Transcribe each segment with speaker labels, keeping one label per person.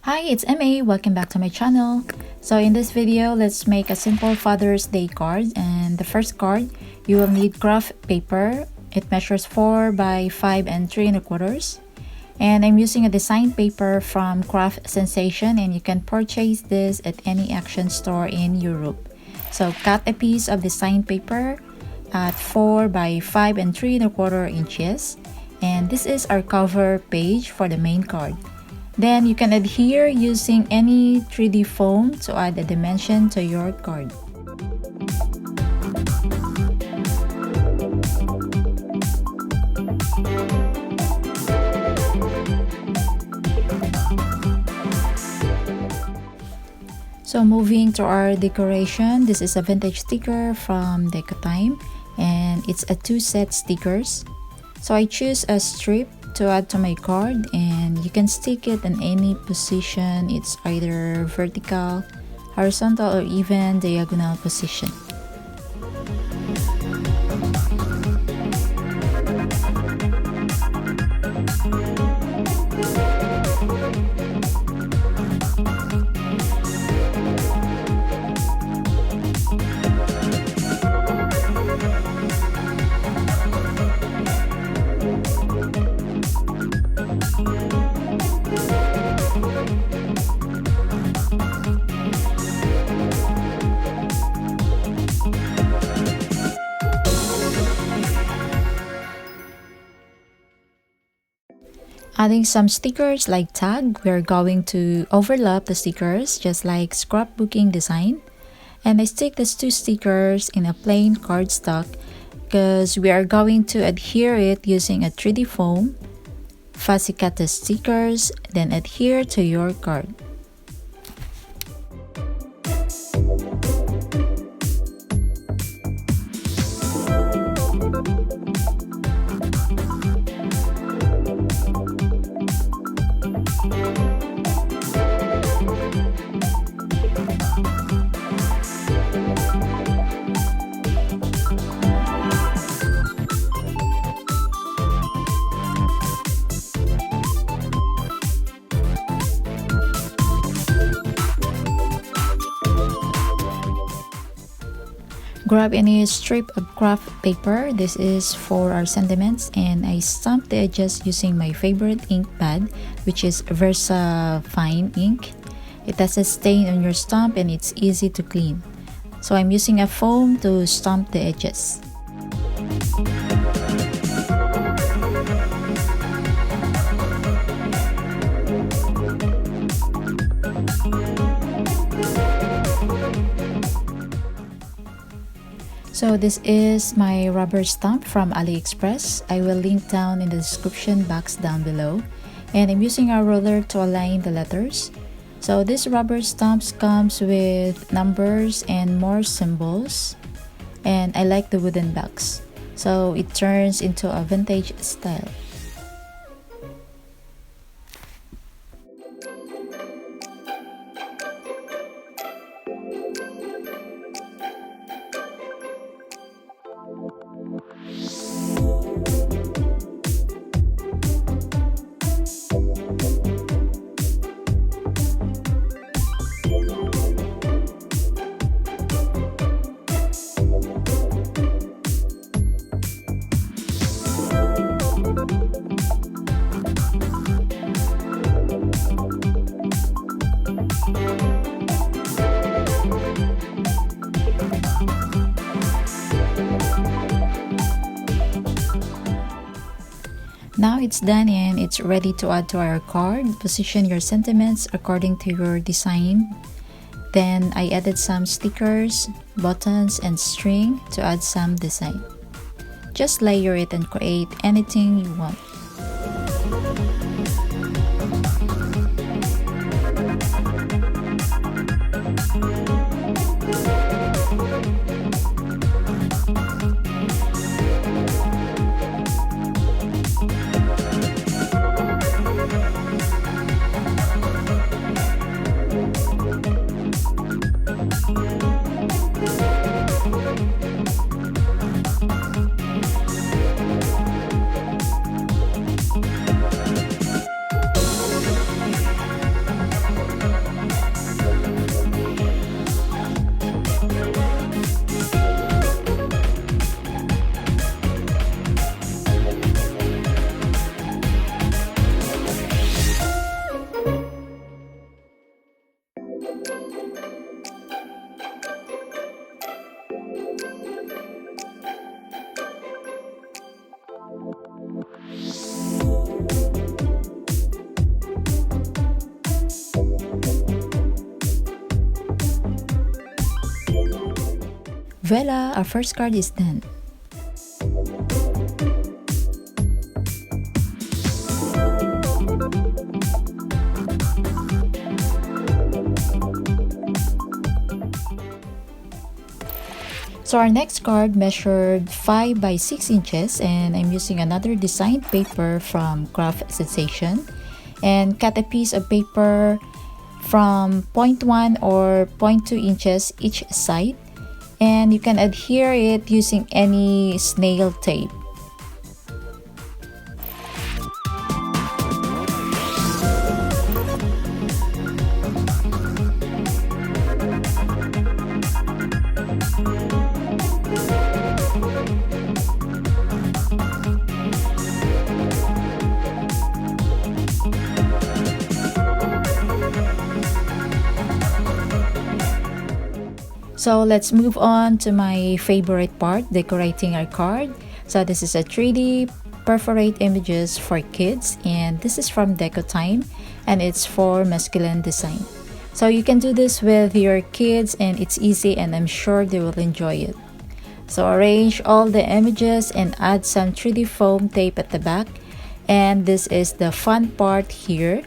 Speaker 1: Hi, it's MA. Welcome back to my channel. So in this video, let's make a simple Father's Day card. And the first card, you will need KRAFT paper. It measures 4 by 5 and 3 1/4. And I'm using a design paper from KRAFT Sensation, and you can purchase this at any action store in Europe. So cut a piece of design paper at 4 by 5 and 3 1/4 inches. And this is our cover page for the main card. Then you can adhere using any 3D foam to add a dimension to your card. So moving to our decoration, this is a vintage sticker from Decotime, and it's a 2-set stickers. So I choose a strip to add to my card, and you can stick it in any position. It's either vertical, horizontal, or even diagonal position. Adding some stickers like tag, we're going to overlap the stickers just like scrapbooking design. And I stick these 2 stickers in a plain cardstock because we are going to adhere it using a 3D foam. Fussy cut the stickers, then adhere to your card. Grab any strip of KRAFT paper. This is for our sentiments, and I stamped the edges using my favorite ink pad, which is VERSAFINE ink. It doesn't stain on your stamp and it's easy to clean. So I'm using a foam to stamp the edges. So this is my rubber stamp from AliExpress. I will link down in the description box down below. And I'm using a ruler to align the letters. So this rubber stamps comes with numbers and more symbols. And I like the wooden box. So it turns into a vintage style. Now it's done and it's ready to add to our card. Position your sentiments according to your design. Then I added some stickers, buttons, and string to add some design. Just layer it and create anything you want. Voila, our first card is done. So our next card measured 5 by 6 inches, and I'm using another designed paper from KRAFT Sensation, and cut a piece of paper from 0.1 or 0.2 inches each side, and you can adhere it using any snail tape. So let's move on to my favorite part, decorating our card. So this is a 3D perforate images for kids, and this is from Deco Time, and it's for masculine design. So you can do this with your kids, and it's easy, and I'm sure they will enjoy it. So arrange all the images and add some 3D foam tape at the back, and this is the fun part here.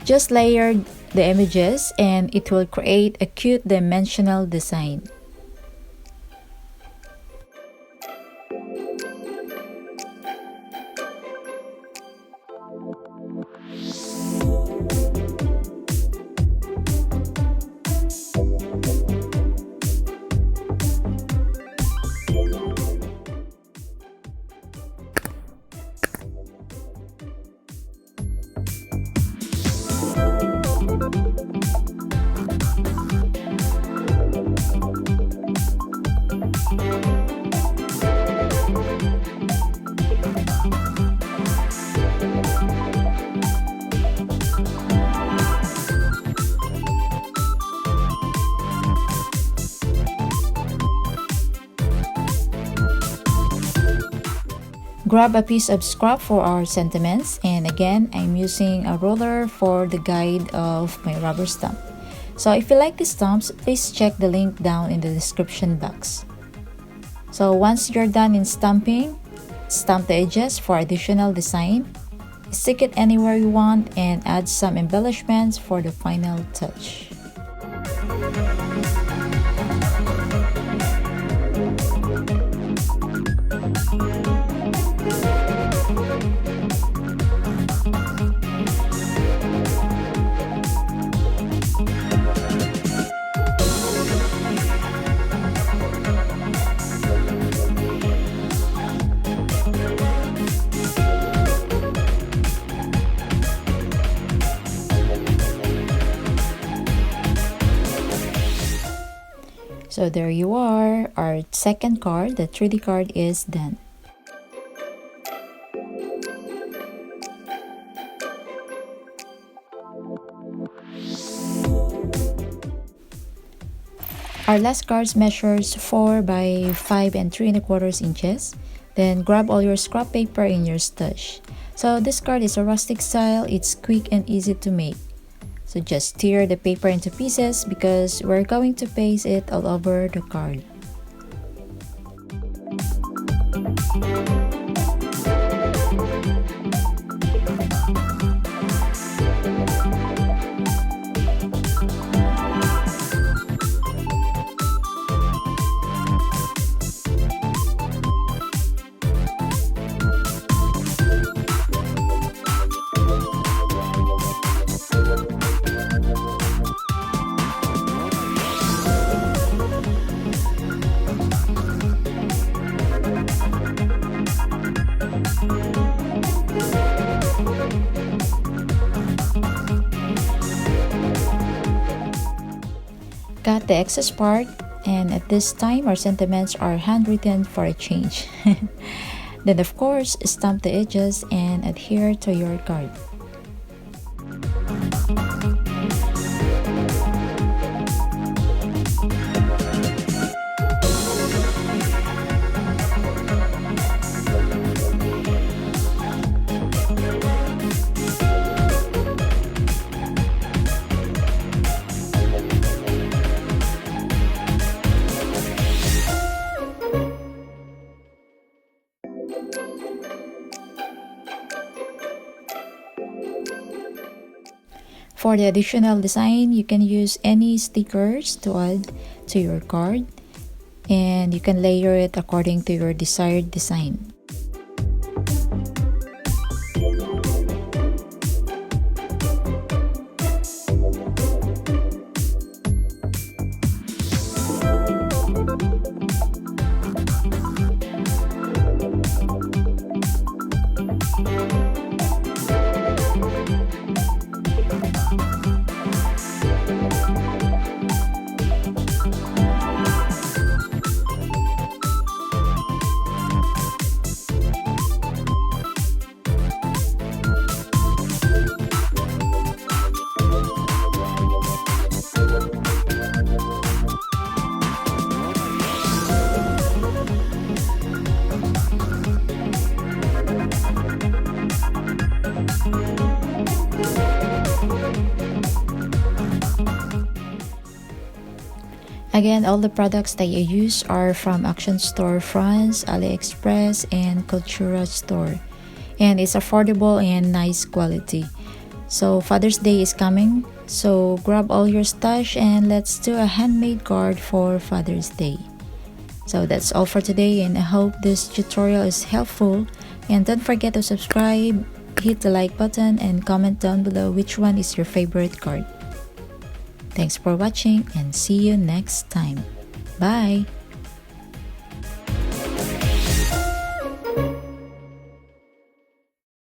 Speaker 1: Just layer the images and it will create a cute dimensional design. Grab a piece of scrap for our sentiments, and again I'm using a roller for the guide of my rubber stamp. So if you like these stamps, please check the link down in the description box. So once you're done in stamping, stamp the edges for additional design, stick it anywhere you want, and add some embellishments for the final touch. So there you are, our second card, the 3D card is done. Our last card measures 4 by 5 and 3¼ inches. Then grab all your scrap paper in your stash. So this card is a rustic style, it's quick and easy to make. So just tear the paper into pieces because we're going to paste it all over the card. Cut the excess part, and at this time our sentiments are handwritten for a change. Then of course, stamp the edges and adhere to your card. For the additional design, you can use any stickers to add to your card, and you can layer it according to your desired design. Again, all the products that I use are from Action Store France, AliExpress, and Cultura store. And it's affordable and nice quality. So Father's Day is coming, so grab all your stash and let's do a handmade card for Father's Day. So that's all for today, and I hope this tutorial is helpful. And don't forget to subscribe, hit the like button, and comment down below which one is your favorite card. Thanks for watching and see you next time. Bye!